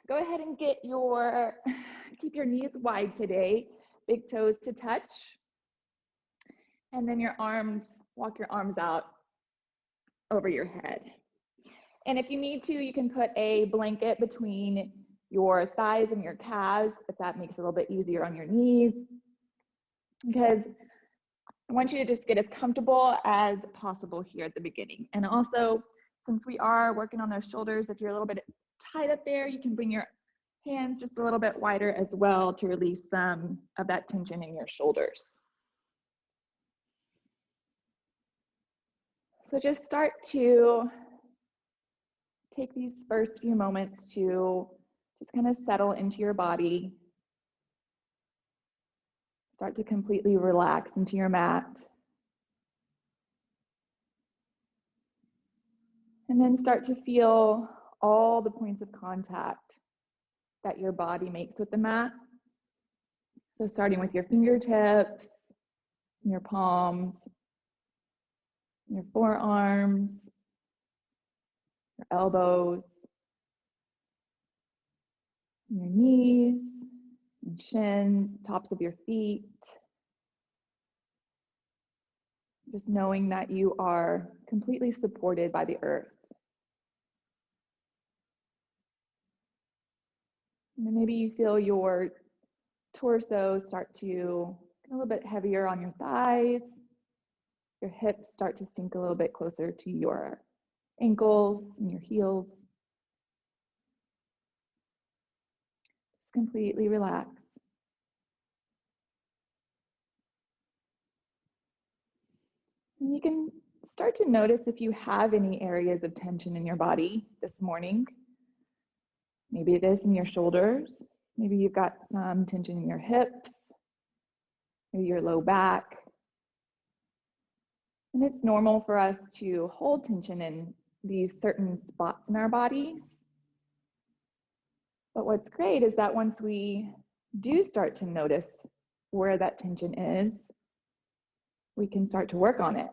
Go ahead and keep your knees wide today, big toes to touch. And then walk your arms out over your head. And if you need to, you can put a blanket between your thighs and your calves, if that makes it a little bit easier on your knees. Because I want you to just get as comfortable as possible here at the beginning. And also, since we are working on those shoulders, if you're a little bit tight up there, you can bring your hands just a little bit wider as well to release some of that tension in your shoulders. So just start to take these first few moments to just kind of settle into your body. Start to completely relax into your mat. And then start to feel all the points of contact that your body makes with the mat. So starting with your fingertips, your palms, your forearms, your elbows, your knees, your shins, tops of your feet. Just knowing that you are completely supported by the earth. And then maybe you feel your torso start to get a little bit heavier on your thighs. Your hips start to sink a little bit closer to your ankles and your heels. Just completely relax. And you can start to notice if you have any areas of tension in your body this morning. Maybe it is in your shoulders. Maybe you've got some tension in your hips, maybe your low back. And it's normal for us to hold tension in these certain spots in our bodies. But what's great is that once we do start to notice where that tension is, we can start to work on it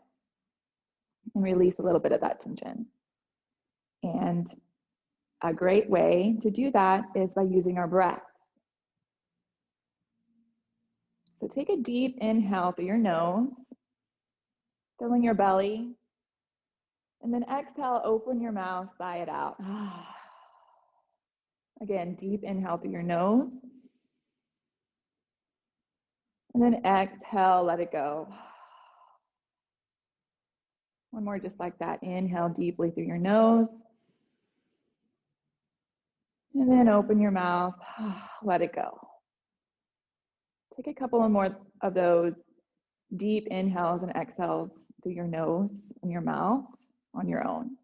and release a little bit of that tension. And a great way to do that is by using our breath. So take a deep inhale through your nose, filling your belly, and then exhale, open your mouth, sigh it out. Again, deep inhale through your nose, and then exhale, let it go. One more just like that. Inhale deeply through your nose, and then open your mouth, let it go. Take a couple of more of those deep inhales and exhales through your nose and your mouth on your own.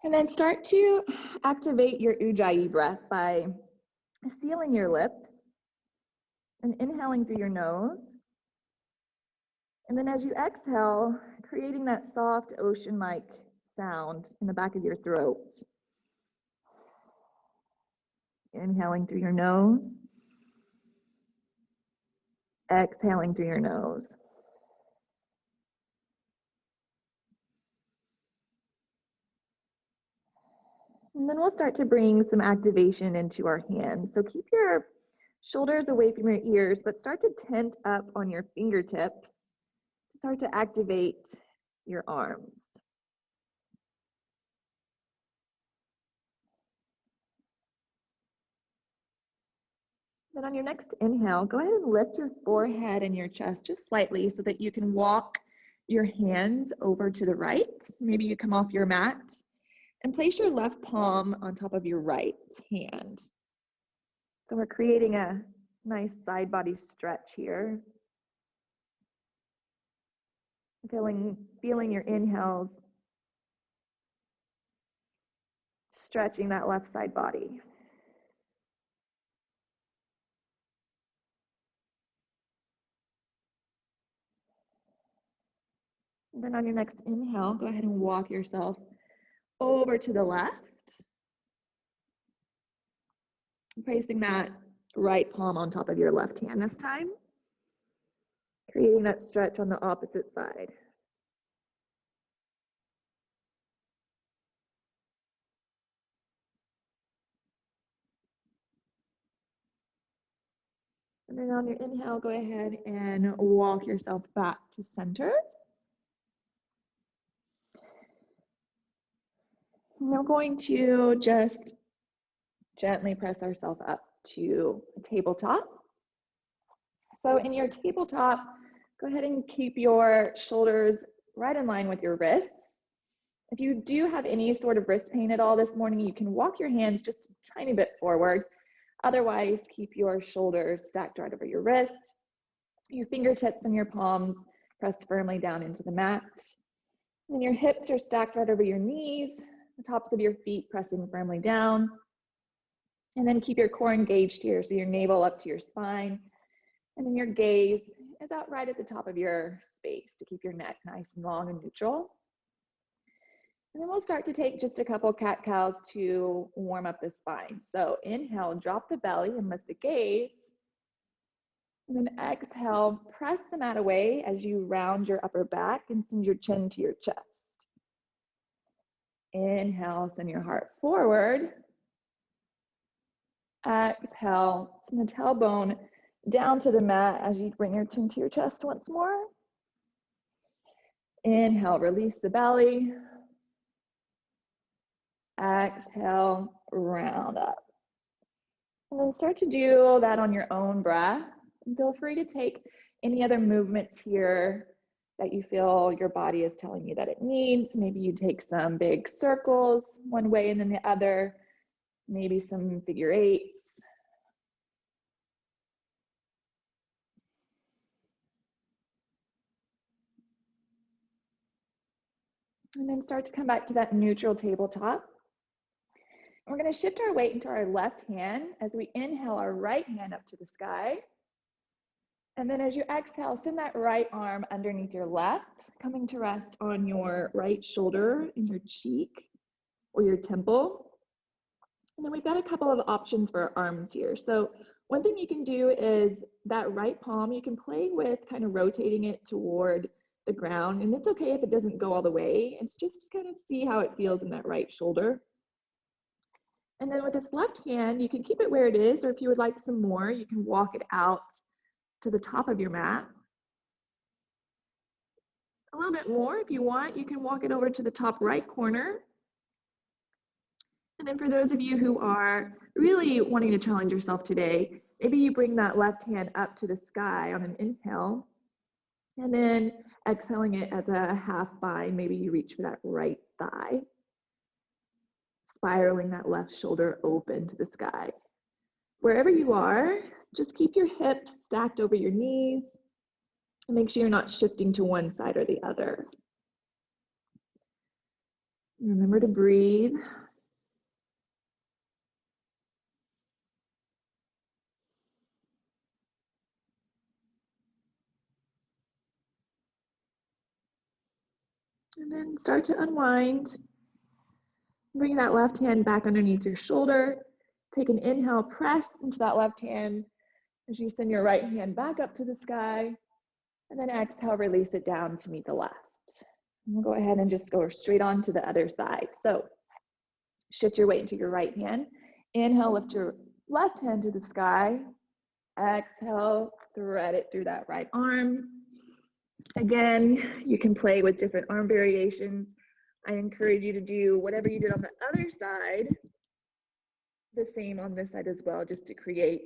And then start to activate your Ujjayi breath by sealing your lips and inhaling through your nose. And then as you exhale, creating that soft ocean-like sound in the back of your throat. Inhaling through your nose. Exhaling through your nose. And then we'll start to bring some activation into our hands. So keep your shoulders away from your ears, but start to tent up on your fingertips to start to activate your arms. Then on your next inhale, go ahead and lift your forehead and your chest just slightly so that you can walk your hands over to the right. Maybe you come off your mat and place your left palm on top of your right hand. So we're creating a nice side body stretch here. Feeling your inhales, stretching that left side body. And then on your next inhale, go ahead and walk yourself over to the left. Placing that right palm on top of your left hand this time, creating that stretch on the opposite side. And then on your inhale, go ahead and walk yourself back to center. And we're going to just gently press ourselves up to a tabletop. So in your tabletop, go ahead and keep your shoulders right in line with your wrists. If you do have any sort of wrist pain at all this morning, you can walk your hands just a tiny bit forward. Otherwise, keep your shoulders stacked right over your wrist. Your fingertips and your palms pressed firmly down into the mat. And your hips are stacked right over your knees, the tops of your feet pressing firmly down. And then keep your core engaged here, so your navel up to your spine. And then your gaze is out right at the top of your space to keep your neck nice and long and neutral. And then we'll start to take just a couple cat-cows to warm up the spine. So inhale, drop the belly and lift the gaze. And then exhale, press the mat away as you round your upper back and send your chin to your chest. Inhale, send your heart forward. Exhale, send the tailbone down to the mat as you bring your chin to your chest once more. Inhale, release the belly. Exhale, round up. And then start to do that on your own breath. And feel free to take any other movements here that you feel your body is telling you that it needs. Maybe you take some big circles one way and then the other. Maybe some figure eights. And then start to come back to that neutral tabletop. We're going to shift our weight into our left hand as we inhale our right hand up to the sky. And then as you exhale, send that right arm underneath your left, coming to rest on your right shoulder in your cheek or your temple. And then we've got a couple of options for our arms here. So one thing you can do is that right palm, you can play with kind of rotating it toward the ground. And it's okay if it doesn't go all the way. It's just to kind of see how it feels in that right shoulder. And then with this left hand, you can keep it where it is, or if you would like some more, you can walk it out to the top of your mat. A little bit more if you want, you can walk it over to the top right corner. And then for those of you who are really wanting to challenge yourself today, maybe you bring that left hand up to the sky on an inhale, and then exhaling it as a half bind, maybe you reach for that right thigh, spiraling that left shoulder open to the sky. Wherever you are, just keep your hips stacked over your knees and make sure you're not shifting to one side or the other. Remember to breathe. And then start to unwind. Bring that left hand back underneath your shoulder. Take an inhale, press into that left hand as you send your right hand back up to the sky. And then exhale, release it down to meet the left. And we'll go ahead and just go straight on to the other side. So shift your weight into your right hand. Inhale, lift your left hand to the sky. Exhale, thread it through that right arm. Again, you can play with different arm variations. I encourage you to do whatever you did on the other side, the same on this side as well, just to create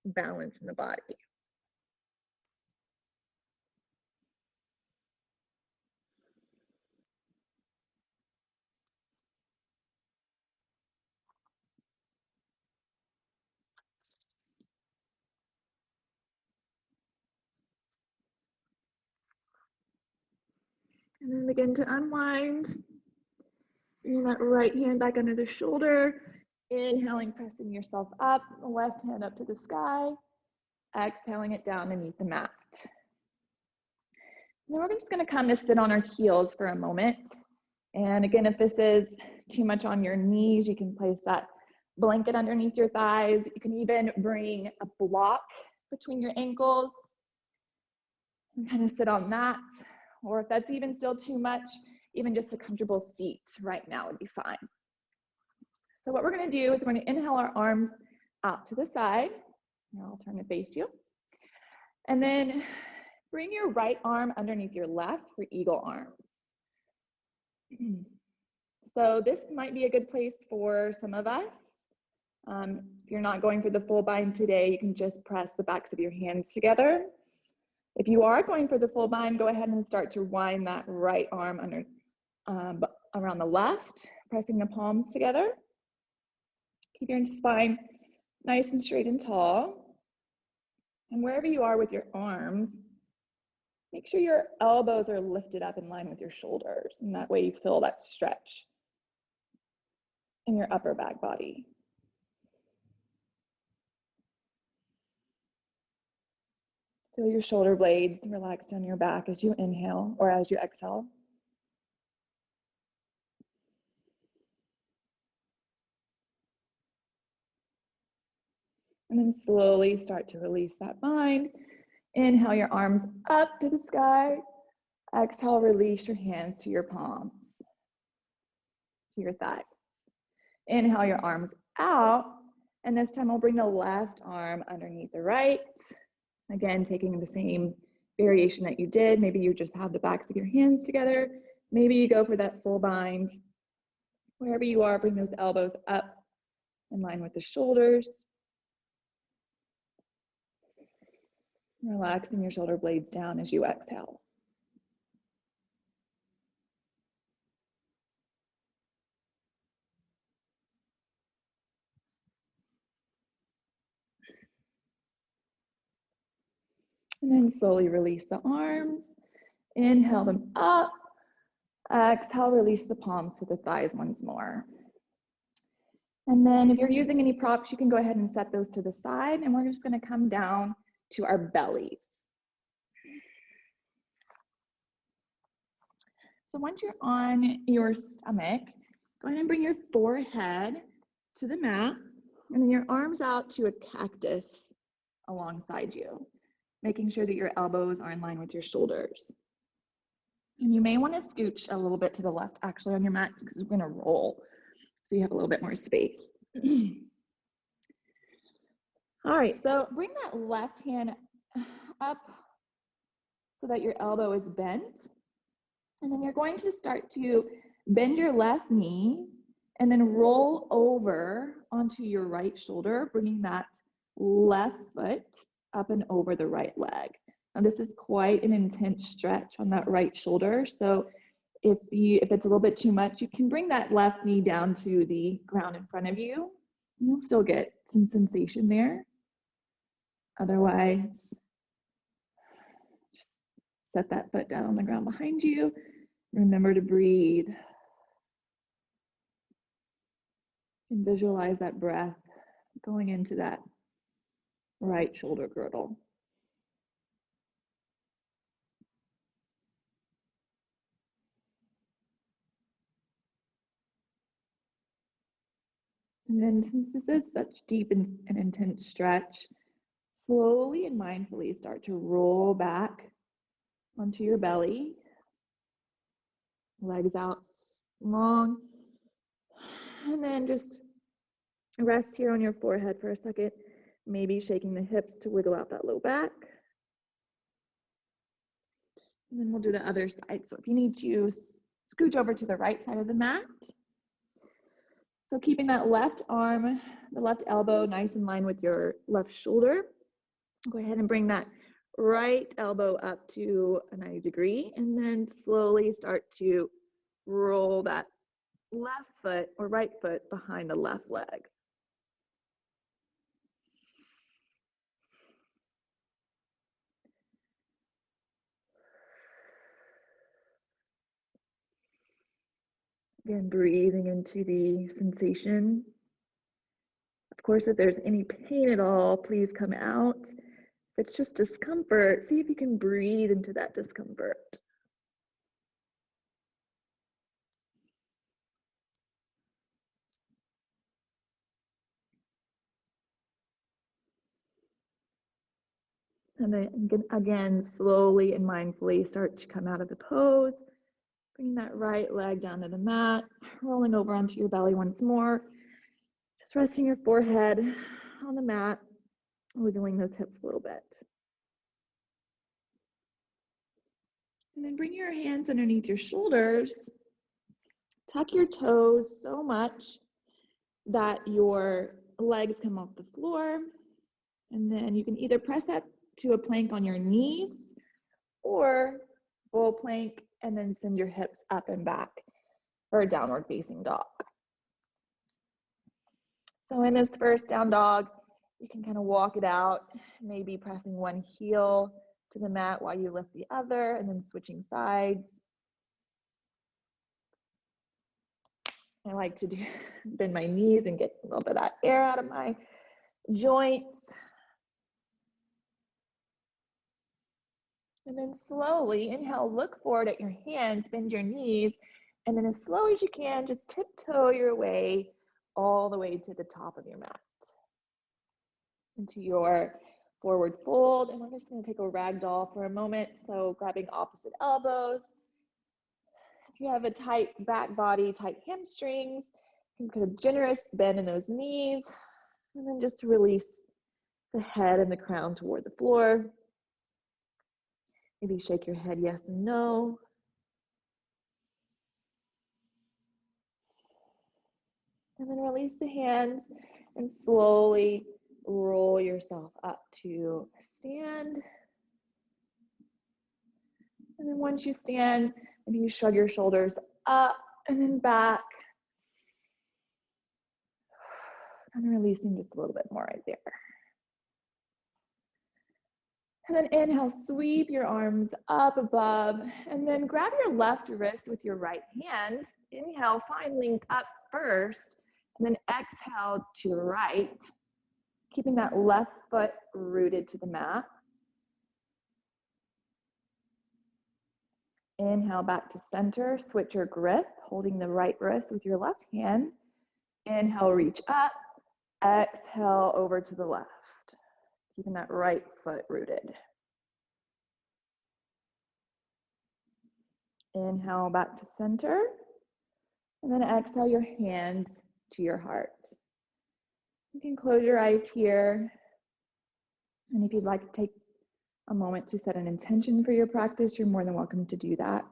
balance in the body. And then begin to unwind. Bring that right hand back under the shoulder. Inhaling, pressing yourself up, left hand up to the sky. Exhaling it down and meet the mat. And then we're just going to come to sit on our heels for a moment. And again, if this is too much on your knees, you can place that blanket underneath your thighs. You can even bring a block between your ankles and kind of sit on that. Or if that's even still too much, even just a comfortable seat right now would be fine. So what we're going to do is we're going to inhale our arms out to the side. Now I'll turn to face you. And then bring your right arm underneath your left for eagle arms. So this might be a good place for some of us. If you're not going for the full bind today, you can just press the backs of your hands together. If you are going for the full bind, go ahead and start to wind that right arm under around the left, pressing the palms together. Keep your spine nice and straight and tall. And wherever you are with your arms, make sure your elbows are lifted up in line with your shoulders, and that way you feel that stretch in your upper back body. Feel your shoulder blades relax down your back as you inhale or as you exhale. And then slowly start to release that bind. Inhale your arms up to the sky. Exhale, release your hands to your palms, to your thighs. Inhale your arms out. And this time we'll bring the left arm underneath the right. Again, taking the same variation that you did. Maybe you just have the backs of your hands together. Maybe you go for that full bind. Wherever you are, bring those elbows up in line with the shoulders. Relaxing your shoulder blades down as you exhale. And then slowly release the arms. Inhale them up. Exhale, release the palms to the thighs once more. And then if you're using any props, you can go ahead and set those to the side. And we're just going to come down to our bellies. So once you're on your stomach, go ahead and bring your forehead to the mat. And then your arms out to a cactus alongside you, making sure that your elbows are in line with your shoulders. And you may want to scooch a little bit to the left actually on your mat because we're going to roll. So you have a little bit more space. All right, so bring that left hand up so that your elbow is bent. And then you're going to start to bend your left knee and then roll over onto your right shoulder, bringing that left foot up and over the right leg. Now this is quite an intense stretch on that right shoulder. So if it's a little bit too much, you can bring that left knee down to the ground in front of you. You'll still get some sensation there. Otherwise, just set that foot down on the ground behind you. Remember to breathe. And visualize that breath going into that right shoulder girdle. And then since this is such deep and intense stretch, slowly and mindfully start to roll back onto your belly. Legs out long. And then just rest here on your forehead for a second, maybe shaking the hips to wiggle out that low back. And then we'll do the other side. So if you need to scooch over to the right side of the mat. So keeping that left arm, the left elbow nice in line with your left shoulder. Go ahead and bring that right elbow up to a 90 degree and then slowly start to roll that left foot or right foot behind the left leg. Again, breathing into the sensation. Of course, if there's any pain at all, please come out. If it's just discomfort, see if you can breathe into that discomfort. And then again, slowly and mindfully start to come out of the pose. Bring that right leg down to the mat, rolling over onto your belly once more. Just resting your forehead on the mat, wiggling those hips a little bit. And then bring your hands underneath your shoulders. Tuck your toes so much that your legs come off the floor. And then you can either press up to a plank on your knees or full plank and then send your hips up and back for a downward facing dog. So in this first down dog, you can kind of walk it out, maybe pressing one heel to the mat while you lift the other and then switching sides. I like to bend my knees and get a little bit of that air out of my joints. And then slowly inhale, look forward at your hands, bend your knees, and then as slow as you can, just tiptoe your way all the way to the top of your mat. Into your forward fold, and we're just going to take a ragdoll for a moment. So grabbing opposite elbows. If you have a tight back body, tight hamstrings, you can put a generous bend in those knees, and then just release the head and the crown toward the floor. Maybe shake your head yes and no. And then release the hands and slowly roll yourself up to stand. And then once you stand, maybe you shrug your shoulders up and then back. And releasing just a little bit more right there. And then inhale, sweep your arms up above, and then grab your left wrist with your right hand. Inhale, find length up first, and then exhale to right, keeping that left foot rooted to the mat. Inhale back to center, switch your grip, holding the right wrist with your left hand. Inhale, reach up, exhale over to the left, keeping that right foot rooted. Inhale back to center, and then exhale your hands to your heart. You can close your eyes here, and if you'd like to take a moment to set an intention for your practice, you're more than welcome to do that.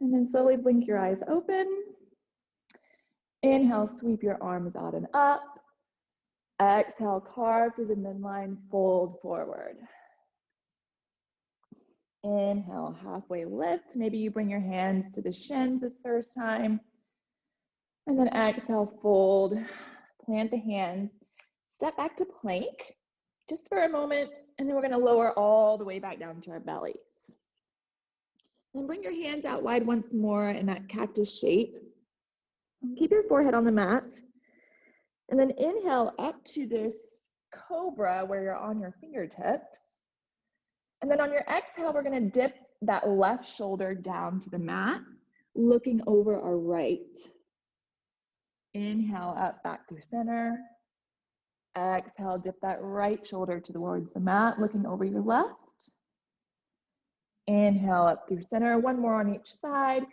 And then slowly blink your eyes open. Inhale, sweep your arms out and up. Exhale, carve through the midline, fold forward. Inhale, halfway lift. Maybe you bring your hands to the shins this first time. And then exhale, fold, plant the hands, step back to plank just for a moment, and then we're going to lower all the way back down to our bellies. And bring your hands out wide once more in that cactus shape. Keep your forehead on the mat. And then inhale up to this cobra where you're on your fingertips. And then on your exhale, we're going to dip that left shoulder down to the mat, looking over our right. Inhale up back through center. Exhale, dip that right shoulder towards the mat, looking over your left. Inhale up through center, one more on each side.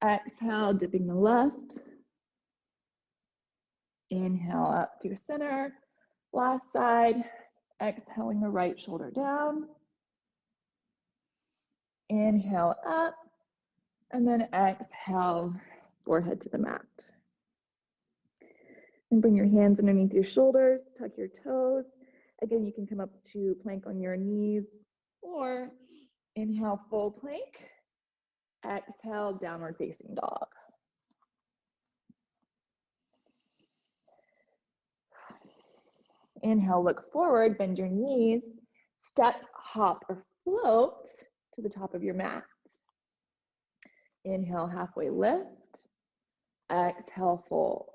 Exhale, dipping the left. Inhale up through center, last side. Exhaling the right shoulder down. Inhale up, and then exhale, forehead to the mat. And bring your hands underneath your shoulders, tuck your toes. Again, you can come up to plank on your knees, or inhale, full plank. Exhale, downward facing dog. Inhale, look forward, bend your knees, step, hop, or float to the top of your mat. Inhale, halfway lift. Exhale, fold.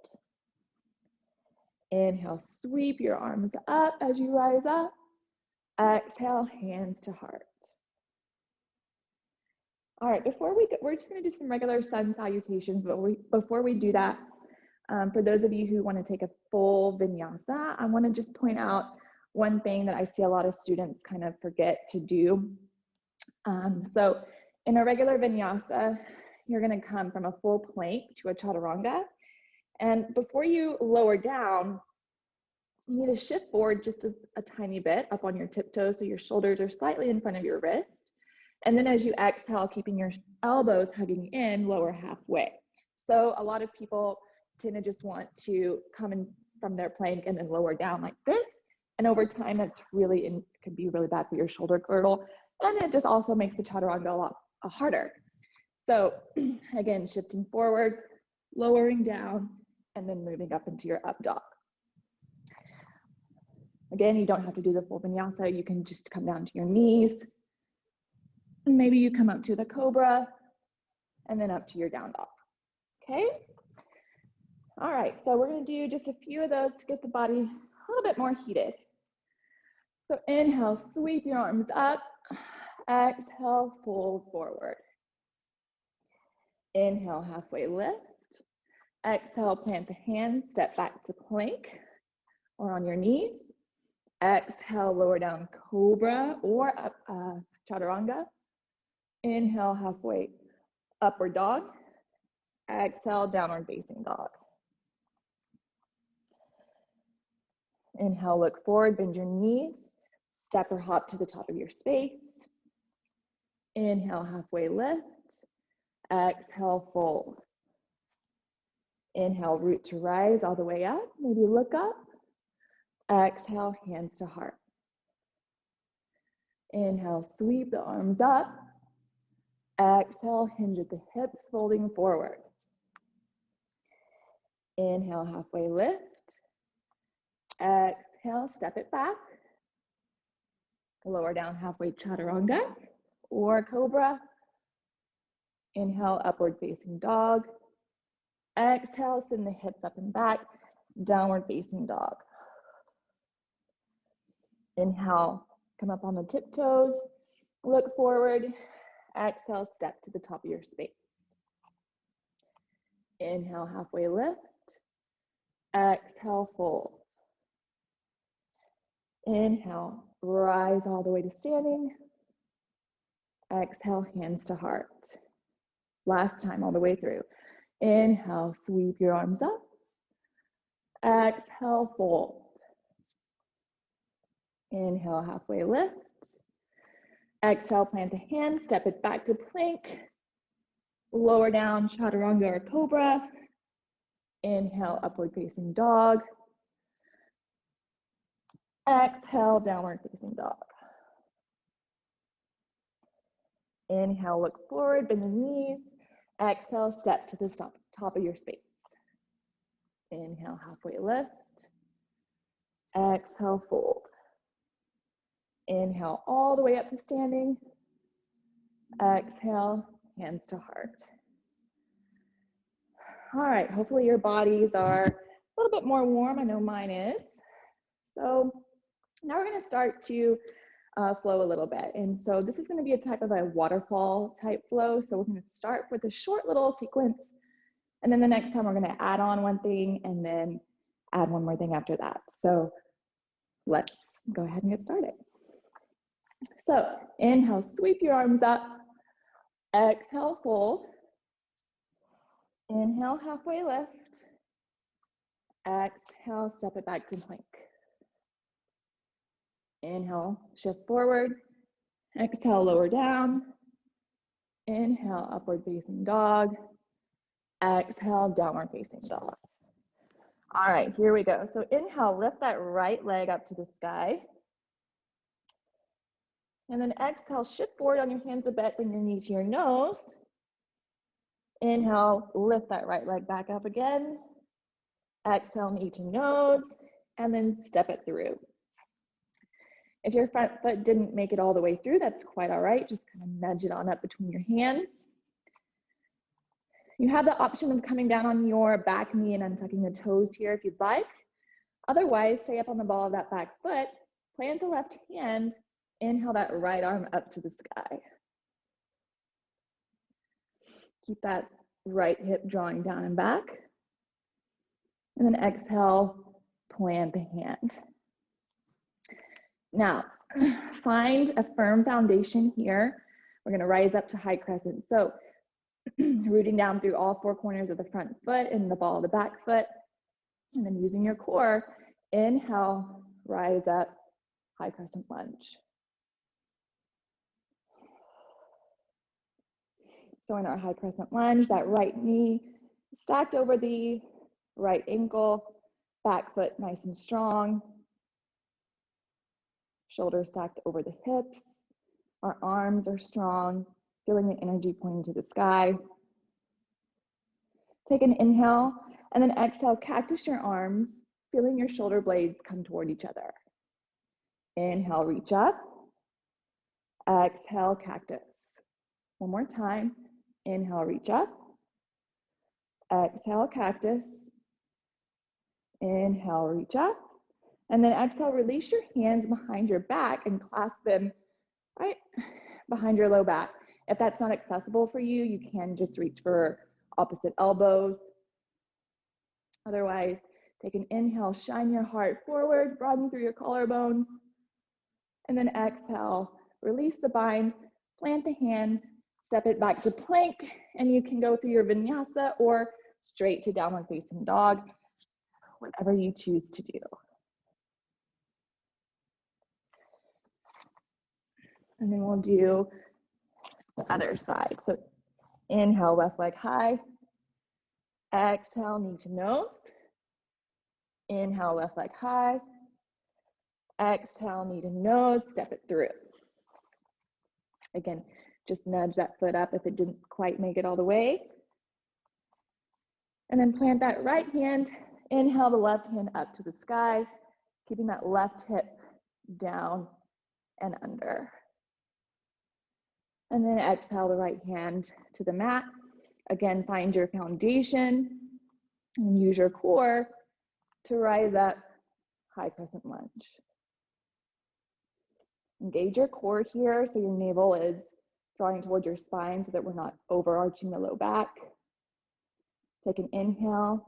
Inhale, sweep your arms up as you rise up. Exhale, hands to heart. All right, we're just gonna do some regular sun salutations, but before we do that, For those of you who want to take a full vinyasa, I want to just point out one thing that I see a lot of students kind of forget to do. So in a regular vinyasa, you're going to come from a full plank to a chaturanga. And before you lower down, you need to shift forward just a tiny bit up on your tiptoes so your shoulders are slightly in front of your wrist. And then as you exhale, keeping your elbows hugging in, lower halfway. So a lot of people tend to just want to come in from their plank and then lower down like this. And over time, that's really, it can be really bad for your shoulder girdle. And it just also makes the chaturanga a lot harder. So again, shifting forward, lowering down, and then moving up into your up dog. Again, you don't have to do the full vinyasa. You can just come down to your knees. Maybe you come up to the cobra and then up to your down dog. Okay? All right, so we're going to do just a few of those to get the body a little bit more heated. So inhale, sweep your arms up. Exhale, fold forward. Inhale, halfway lift. Exhale, plant the hands, step back to plank or on your knees. Exhale, lower down cobra or up, chaturanga. Inhale, halfway upward dog. Exhale, downward facing dog. Inhale, look forward, bend your knees. Step or hop to the top of your space. Inhale, halfway lift. Exhale, fold. Inhale, root to rise all the way up. Maybe look up. Exhale, hands to heart. Inhale, sweep the arms up. Exhale, hinge at the hips, folding forward. Inhale, halfway lift. Exhale, step it back. Lower down halfway chaturanga or cobra. Inhale, upward facing dog. Exhale, send the hips up and back, downward facing dog. Inhale, come up on the tiptoes, look forward. Exhale, step to the top of your space. Inhale, halfway lift. Exhale, fold. Inhale, rise all the way to standing. Exhale, hands to heart. Last time, all the way through. Inhale, sweep your arms up. Exhale, fold. Inhale, halfway lift. Exhale, plant the hand, step it back to plank. Lower down, chaturanga or cobra. Inhale, upward facing dog. Exhale, downward facing dog. Inhale, look forward, bend the knees. Exhale, step to the top of your space. Inhale, halfway lift. Exhale, fold. Inhale, all the way up to standing. Exhale, hands to heart. All right, hopefully your bodies are a little bit more warm. I know mine is. So now we're going to start to flow a little bit. And so this is going to be a type of a waterfall type flow. So we're going to start with a short little sequence. And then the next time we're going to add on one thing and then add one more thing after that. So let's go ahead and get started. So inhale, sweep your arms up. Exhale, fold. Inhale, halfway lift. Exhale, step it back to plank. Inhale, shift forward. Exhale, lower down. Inhale, upward facing dog. Exhale, downward facing dog. All right, here we go. So inhale, lift that right leg up to the sky. And then exhale, shift forward on your hands a bit, bring your knee to your nose. Inhale, lift that right leg back up again. Exhale, knee to nose, and then step it through. If your front foot didn't make it all the way through, that's quite all right. Just kind of nudge it on up between your hands. You have the option of coming down on your back knee and untucking the toes here if you'd like. Otherwise, stay up on the ball of that back foot, plant the left hand, inhale that right arm up to the sky. Keep that right hip drawing down and back. And then exhale, plant the hand. Now, find a firm foundation here. We're gonna rise up to high crescent. So rooting down through all four corners of the front foot and the ball of the back foot. And then using your core, inhale, rise up, high crescent lunge. So in our high crescent lunge, that right knee stacked over the right ankle, back foot nice and strong, shoulders stacked over the hips, our arms are strong, feeling the energy pointing to the sky. Take an inhale, and then exhale, cactus your arms, feeling your shoulder blades come toward each other. Inhale, reach up. Exhale, cactus. One more time. Inhale, reach up. Exhale, cactus. Inhale, reach up. And then exhale, release your hands behind your back and clasp them right behind your low back. If that's not accessible for you, you can just reach for opposite elbows. Otherwise, take an inhale, shine your heart forward, broaden through your collarbones. And then exhale, release the bind, plant the hands, step it back to plank, and you can go through your vinyasa or straight to downward facing dog, whatever you choose to do. And then we'll do the other side. So inhale, left leg high. Exhale, knee to nose. Inhale, left leg high. Exhale, knee to nose, step it through. Again, just nudge that foot up if it didn't quite make it all the way. And then plant that right hand. Inhale the left hand up to the sky, keeping that left hip down and under. And then exhale the right hand to the mat. Again, find your foundation and use your core to rise up, high crescent lunge. Engage your core here so your navel is drawing towards your spine so that we're not overarching the low back. Take an inhale,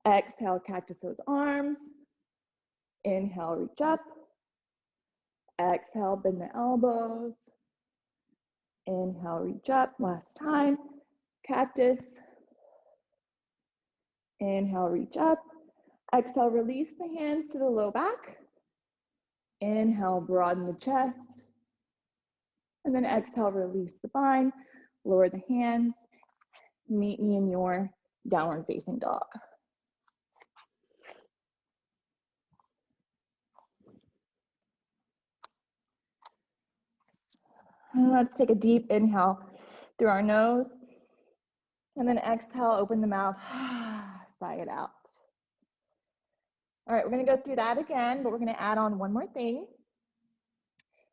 exhale, cactus those arms. Inhale, reach up. Exhale, bend the elbows. Inhale, reach up, last time, cactus. Inhale, reach up. Exhale, release the hands to the low back. Inhale, broaden the chest. And then exhale, release the bind, lower the hands. Meet me in your downward facing dog. And let's take a deep inhale through our nose. And then exhale, open the mouth, sigh it out. All right, we're gonna go through that again, but we're gonna add on one more thing.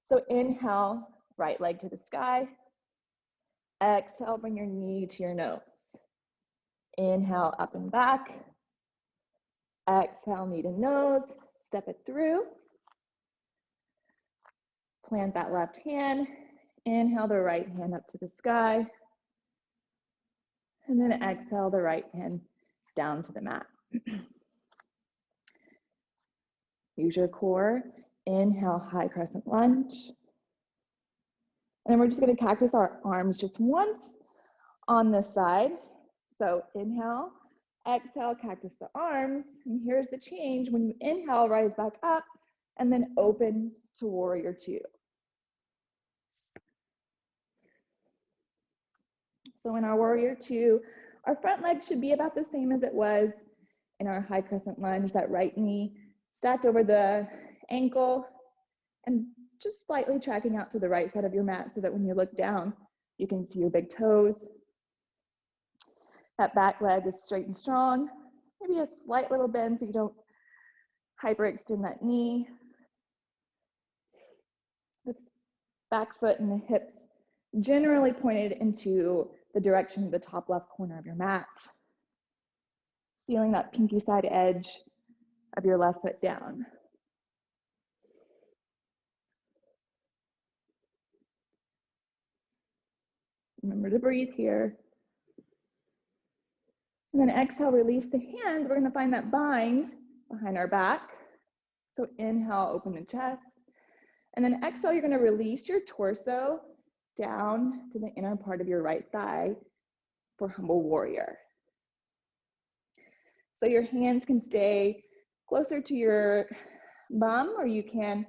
So inhale, right leg to the sky. Exhale, bring your knee to your nose. Inhale, up and back. Exhale, knee to nose, step it through. Plant that left hand. Inhale the right hand up to the sky. And then exhale the right hand down to the mat. Use your core. Inhale, high crescent lunge. And then we're just gonna cactus our arms just once on this side. So inhale, exhale, cactus the arms. And here's the change. When you inhale, rise back up and then open to warrior two. So in our warrior two, our front leg should be about the same as it was in our high crescent lunge, that right knee stacked over the ankle and just slightly tracking out to the right side of your mat so that when you look down, you can see your big toes. That back leg is straight and strong, maybe a slight little bend so you don't hyperextend that knee. The back foot and the hips generally pointed into the direction of the top left corner of your mat. Feeling that pinky side edge of your left foot down. Remember to breathe here. And then exhale, release the hands. We're gonna find that bind behind our back. So inhale, open the chest. And then exhale, you're gonna release your torso down to the inner part of your right thigh for humble warrior. So your hands can stay closer to your bum, or you can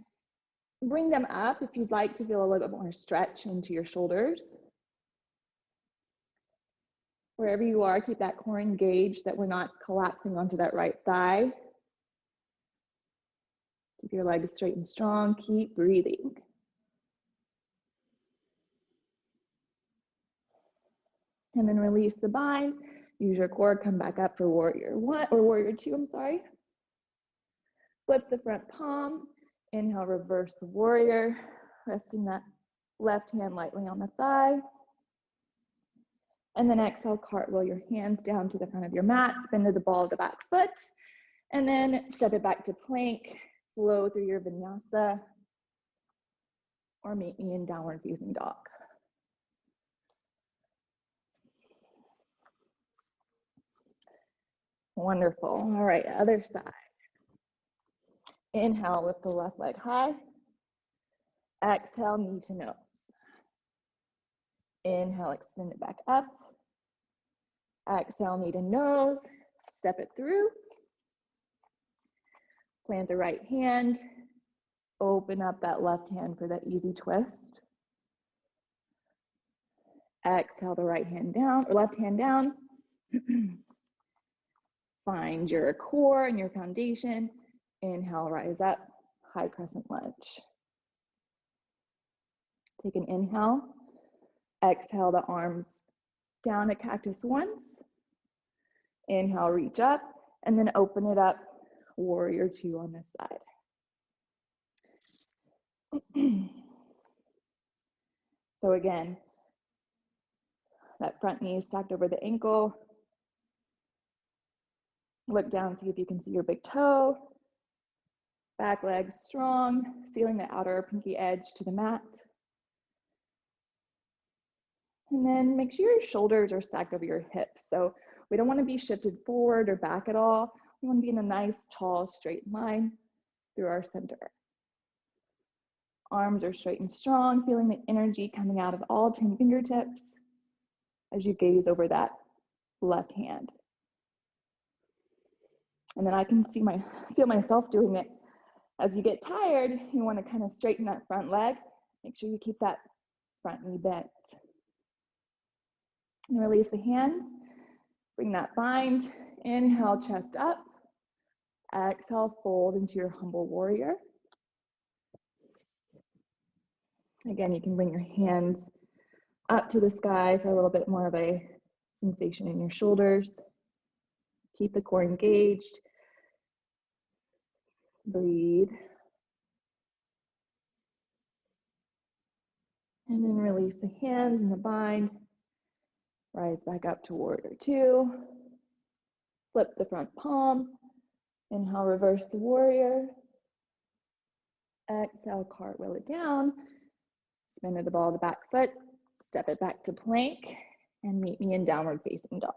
bring them up if you'd like to feel a little bit more stretch into your shoulders. Wherever you are, keep that core engaged, that we're not collapsing onto that right thigh. Keep your legs straight and strong. Keep breathing. And then release the bind. Use your core, come back up for warrior one, or warrior two, I'm sorry. Flip the front palm. Inhale, reverse the warrior. Resting that left hand lightly on the thigh. And then exhale, cartwheel your hands down to the front of your mat. Spin to the ball of the back foot. And then step it back to plank. Flow through your vinyasa. Or meet me in downward facing dog. Wonderful. All right, other side. Inhale, lift the left leg high. Exhale, knee to nose. Inhale, extend it back up. Exhale, knee to nose. Step it through. Plant the right hand. Open up that left hand for that easy twist. Exhale the right hand down, or left hand down. Find your core and your foundation. Inhale, rise up, high crescent lunge. Take an inhale. Exhale the arms down to cactus once. Inhale, reach up, and then open it up, warrior two on this side. So again, that front knee is stacked over the ankle. Look down, see if you can see your big toe. Back leg strong, sealing the outer pinky edge to the mat. And then make sure your shoulders are stacked over your hips. So we don't want to be shifted forward or back at all. We want to be in a nice, tall, straight line through our center. Arms are straight and strong, feeling the energy coming out of all 10 fingertips as you gaze over that left hand. And then I can feel myself doing it. As you get tired, you want to kind of straighten that front leg. Make sure you keep that front knee bent. And release the hands. Bring that bind. Inhale, chest up. Exhale, fold into your humble warrior. Again, you can bring your hands up to the sky for a little bit more of a sensation in your shoulders. Keep the core engaged. Breathe. And then release the hands and the bind. Rise back up to warrior two. Flip the front palm. Inhale, reverse the warrior. Exhale, cartwheel it down. Spin to the ball of the back foot. Step it back to plank. And meet me in downward facing dog.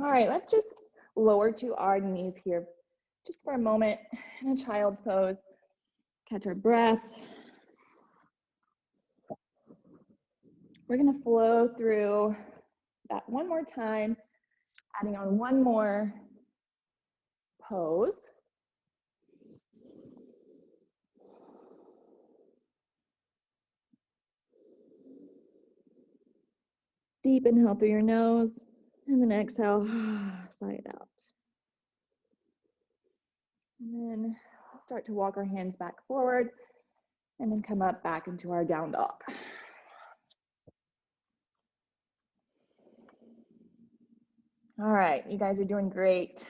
All right, let's just lower to our knees here just for a moment in a child's pose. Catch our breath. We're gonna flow through that one more time, adding on one more pose. Deep inhale through your nose, and then exhale, sigh it out. And then start to walk our hands back forward, and then come up back into our down dog. All right, you guys are doing great.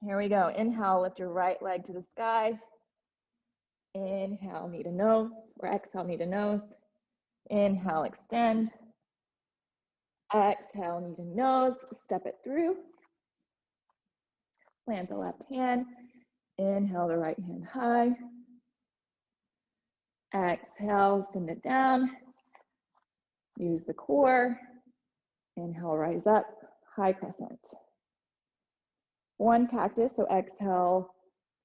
Here we go. Inhale, lift your right leg to the sky. Inhale, knee to nose, or exhale, knee to nose. Inhale, extend. Exhale, knee to nose, step it through. Plant the left hand. Inhale the right hand high. Exhale, send it down. Use the core. Inhale, rise up, high crescent. One cactus, so exhale,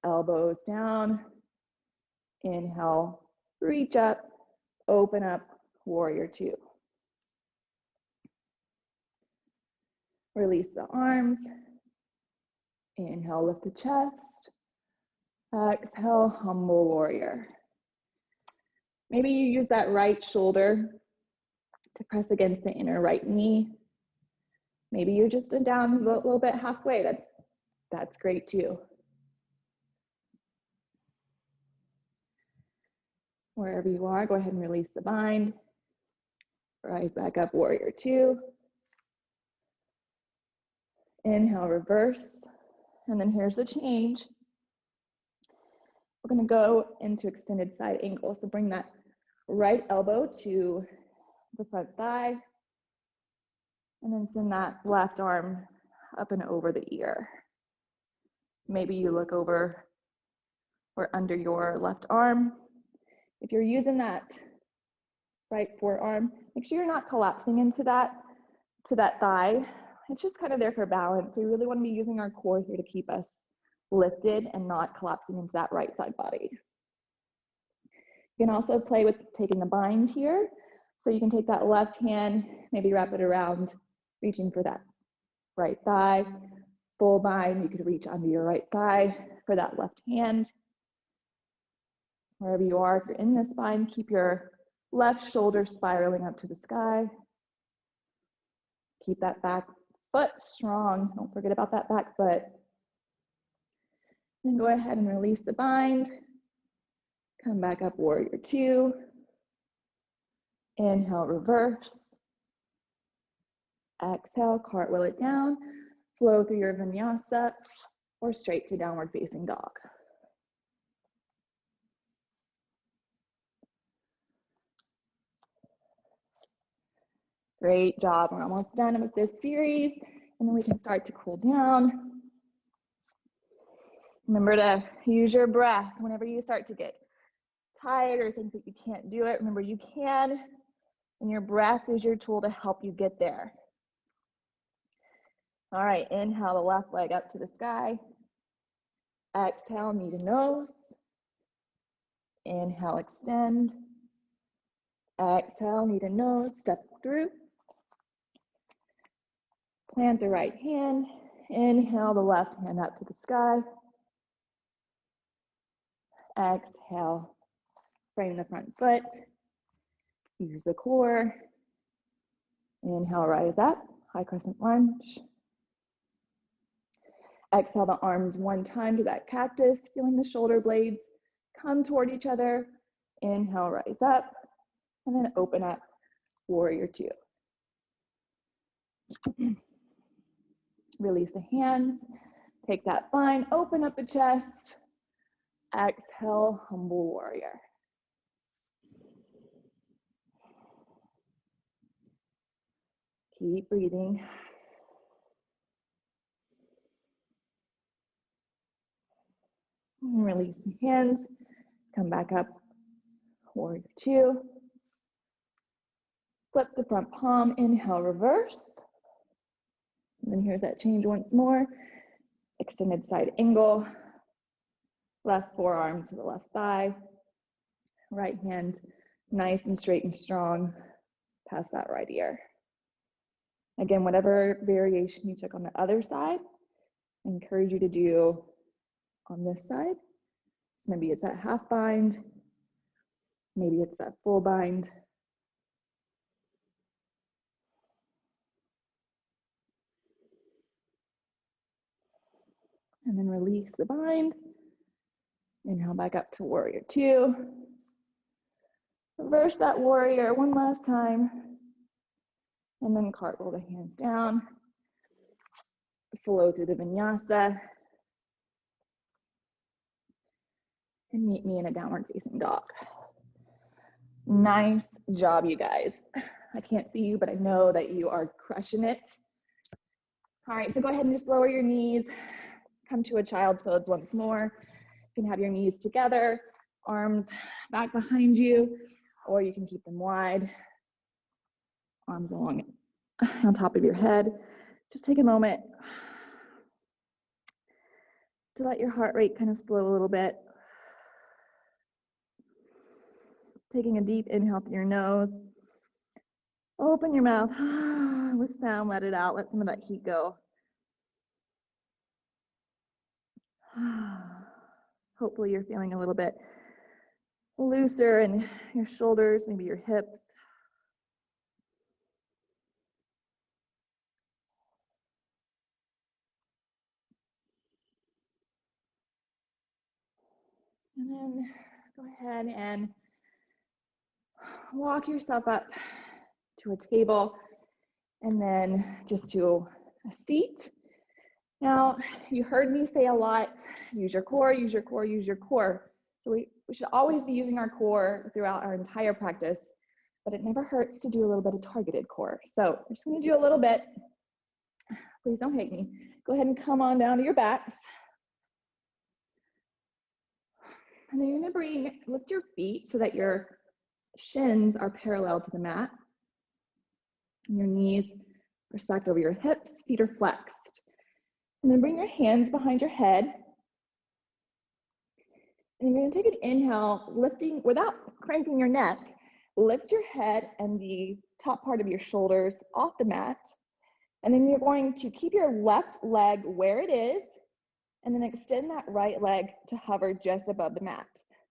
elbows down. Inhale, reach up, open up, warrior two. Release the arms. Inhale, lift the chest. Exhale, humble warrior. Maybe you use that right shoulder to press against the inner right knee. Maybe you're just down a little bit halfway. That's great too. Wherever you are, go ahead and release the bind. Rise back up, warrior two. Inhale, reverse. And then here's the change. We're gonna go into extended side angle. So bring that right elbow to the front thigh. And then send that left arm up and over the ear. Maybe you look over or under your left arm. If you're using that right forearm, make sure you're not collapsing into that thigh. It's just kind of there for balance. We really want to be using our core here to keep us lifted and not collapsing into that right side body. You can also play with taking the bind here. So you can take that left hand, maybe wrap it around, reaching for that right thigh. Full bind, you could reach under your right thigh for that left hand. Wherever you are, if you're in this bind, keep your left shoulder spiraling up to the sky. Keep that back foot strong. Don't forget about that back foot. Then go ahead and release the bind. Come back up, warrior two. Inhale, reverse. Exhale, cartwheel it down. Flow through your vinyasa or straight to downward facing dog. Great job. We're almost done with this series, and then we can start to cool down. Remember to use your breath whenever you start to get tired or think that you can't do it. Remember, you can, and your breath is your tool to help you get there. All right, inhale the left leg up to the sky. Exhale, knee to nose. Inhale, extend. Exhale, knee to nose, step through. Plant the right hand. Inhale the left hand up to the sky. Exhale, frame the front foot. Use the core. Inhale, rise up, high crescent lunge. Exhale the arms one time to that cactus, feeling the shoulder blades come toward each other. Inhale, rise up, and then open up, warrior two. Release the hands, take that bind, open up the chest. Exhale, humble warrior. Keep breathing. And release the hands, come back up, warrior two. Flip the front palm, inhale, reverse. And then here's that change once more. Extended side angle. Left forearm to the left thigh. Right hand nice and straight and strong past that right ear. Again, whatever variation you took on the other side, I encourage you to do on this side. So maybe it's that half bind. Maybe it's that full bind. And then release the bind. Inhale back up to warrior two. Reverse that warrior one last time. And then cartwheel the hands down. Flow through the vinyasa. And meet me in a downward facing dog. Nice job, you guys. I can't see you, but I know that you are crushing it. All right, so go ahead and just lower your knees. Come to a child's pose once more. You can have your knees together. Arms back behind you, or you can keep them wide. Arms along on top of your head. Just take a moment to let your heart rate kind of slow a little bit. Taking a deep inhale through your nose. Open your mouth with sound, let it out, let some of that heat go. Hopefully you're feeling a little bit looser in your shoulders, maybe your hips. And then go ahead and walk yourself up to a table and then just to a seat. Now, you heard me say a lot, use your core, use your core, use your core. So we should always be using our core throughout our entire practice, but it never hurts to do a little bit of targeted core. So we're just gonna do a little bit. Please don't hate me. Go ahead and come on down to your backs. And then you're gonna lift your feet so that your shins are parallel to the mat. And your knees are stacked over your hips, feet are flexed. And then bring your hands behind your head. And you're gonna take an inhale, lifting, without cranking your neck, lift your head and the top part of your shoulders off the mat. And then you're going to keep your left leg where it is, and then extend that right leg to hover just above the mat.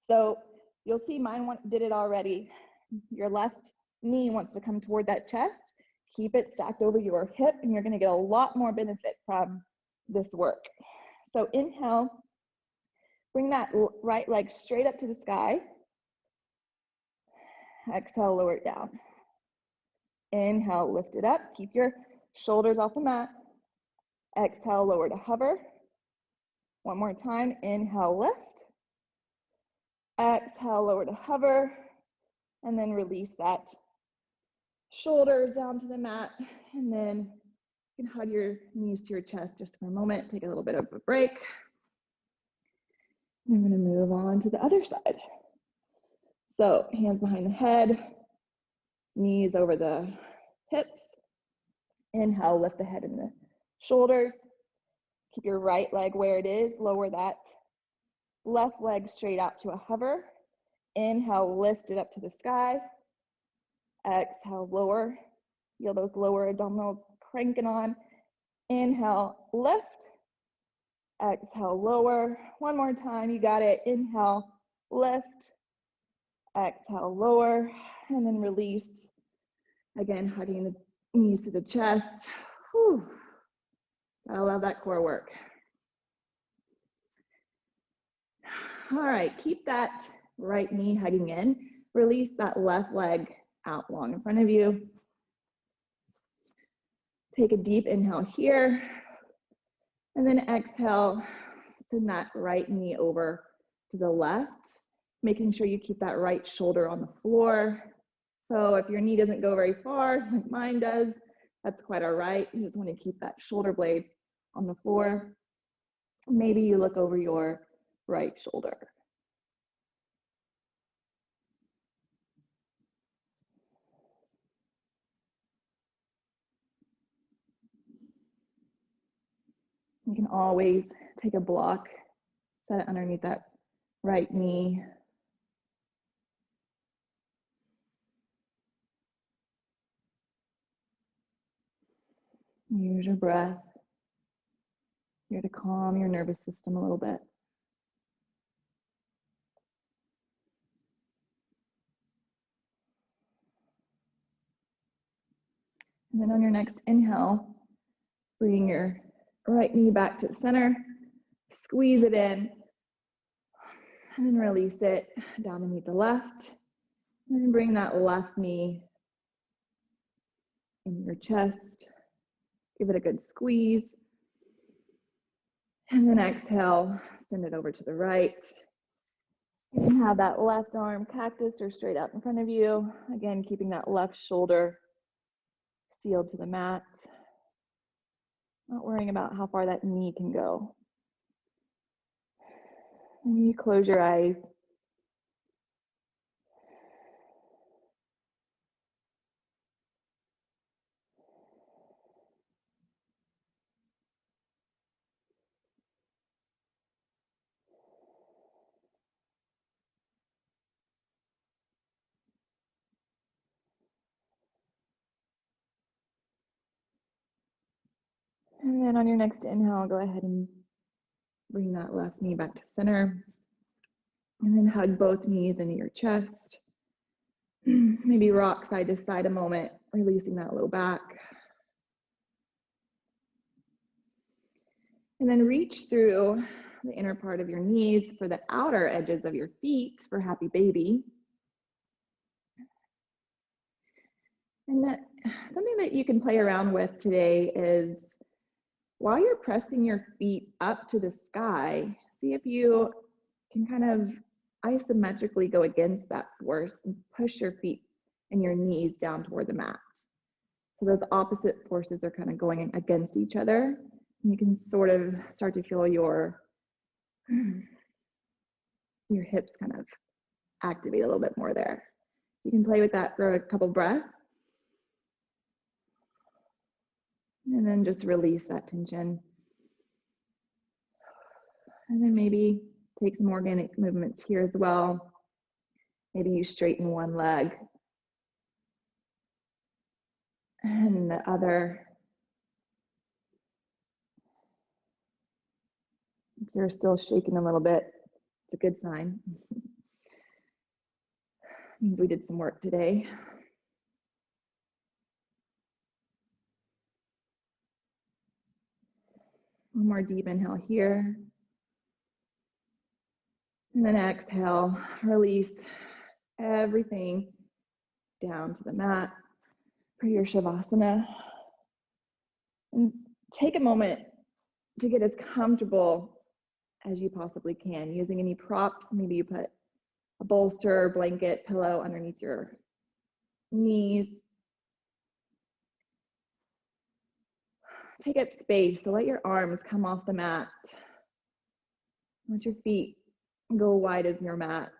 So you'll see mine did it already. Your left knee wants to come toward that chest. Keep it stacked over your hip, and you're gonna get a lot more benefit from this work. So inhale, bring that right leg straight up to the sky. Exhale, lower it down. Inhale, lift it up. Keep your shoulders off the mat. Exhale, lower to hover. One more time, inhale, lift. Exhale, lower to hover. And then release that. Shoulders down to the mat. And then you can hug your knees to your chest just for a moment. Take a little bit of a break. I'm going to move on to the other side. So hands behind the head, knees over the hips. Inhale, lift the head and the shoulders. Keep your right leg where it is. Lower that left leg straight out to a hover. Inhale, lift it up to the sky. Exhale, lower. Feel those lower abdominals cranking on. Inhale, lift. Exhale, lower. One more time, you got it. Inhale, lift. Exhale, lower. And then release. Again, hugging the knees to the chest. Whew. I love that core work. All right, keep that right knee hugging in. Release that left leg out long in front of you. Take a deep inhale here. And then exhale, send that right knee over to the left, making sure you keep that right shoulder on the floor. So if your knee doesn't go very far, like mine does, that's quite all right. You just want to keep that shoulder blade on the floor. Maybe you look over your right shoulder. You can always take a block, set it underneath that right knee. Use your breath here to calm your nervous system a little bit. And then on your next inhale, bring your right knee back to the center, squeeze it in, and then release it down to meet the left. And then bring that left knee in your chest. Give it a good squeeze. And then exhale, send it over to the right. You can have that left arm cactus or straight out in front of you. Again, keeping that left shoulder sealed to the mat. Not worrying about how far that knee can go. And you close your eyes. And then on your next inhale, go ahead and bring that left knee back to center. And then hug both knees into your chest. Maybe rock side to side a moment, releasing that low back. And then reach through the inner part of your knees for the outer edges of your feet for happy baby. And something that you can play around with today is while you're pressing your feet up to the sky, see if you can kind of isometrically go against that force and push your feet and your knees down toward the mat. So those opposite forces are kind of going against each other. And you can sort of start to feel your hips kind of activate a little bit more there. So you can play with that for a couple breaths. And then just release that tension. And then maybe take some organic movements here as well. Maybe you straighten one leg and the other. If you're still shaking a little bit, it's a good sign. Means we did some work today. One more deep inhale here. And then exhale, release everything down to the mat for your Shavasana. And take a moment to get as comfortable as you possibly can, using any props. Maybe you put a bolster, blanket, pillow underneath your knees. Take up space, so let your arms come off the mat. Let your feet go wide as your mat,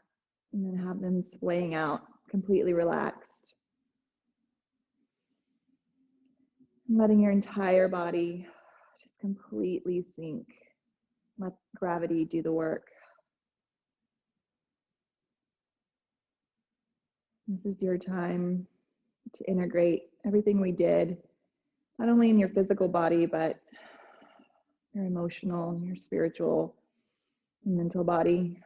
and then have them splaying out, completely relaxed. Letting your entire body just completely sink. Let gravity do the work. This is your time to integrate everything we did, not only in your physical body, but your emotional, your spiritual, and mental body.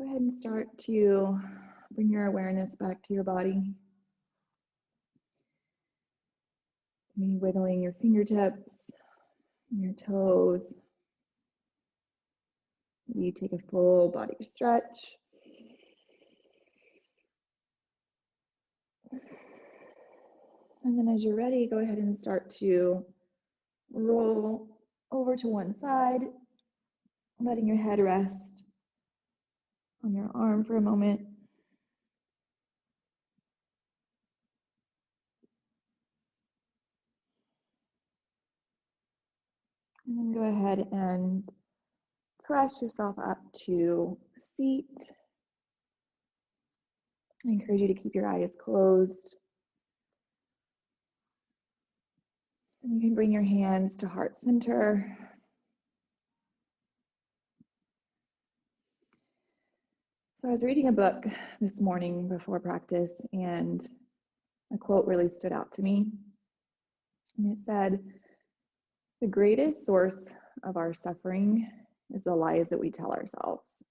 Go ahead and start to bring your awareness back to your body. Maybe wiggling your fingertips, your toes. You take a full body stretch. And then as you're ready, go ahead and start to roll over to one side, letting your head rest on your arm for a moment. And then go ahead and press yourself up to a seat. I encourage you to keep your eyes closed. And you can bring your hands to heart center. So I was reading a book this morning before practice, and a quote really stood out to me. And it said, "The greatest source of our suffering is the lies that we tell ourselves."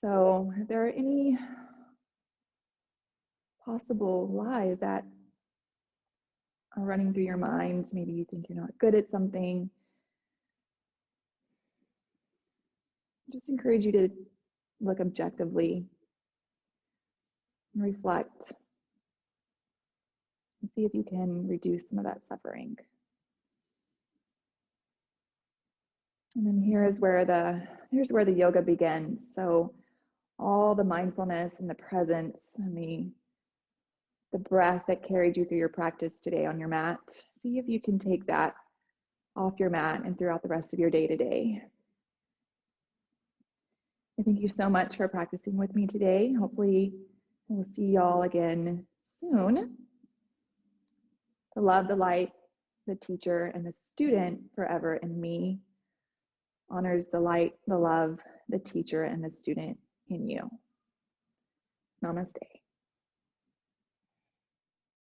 So if there are any possible lies that are running through your mind, maybe you think you're not good at something, I just encourage you to look objectively and reflect and see if you can reduce some of that suffering. And then here's where the yoga begins. So all the mindfulness and the presence and the breath that carried you through your practice today on your mat, see if you can take that off your mat and throughout the rest of your day today. I thank you so much for practicing with me today. Hopefully we'll see y'all again soon. The love, the light, the teacher, and the student forever in me honors the light, the love, the teacher, and the student in you. Namaste.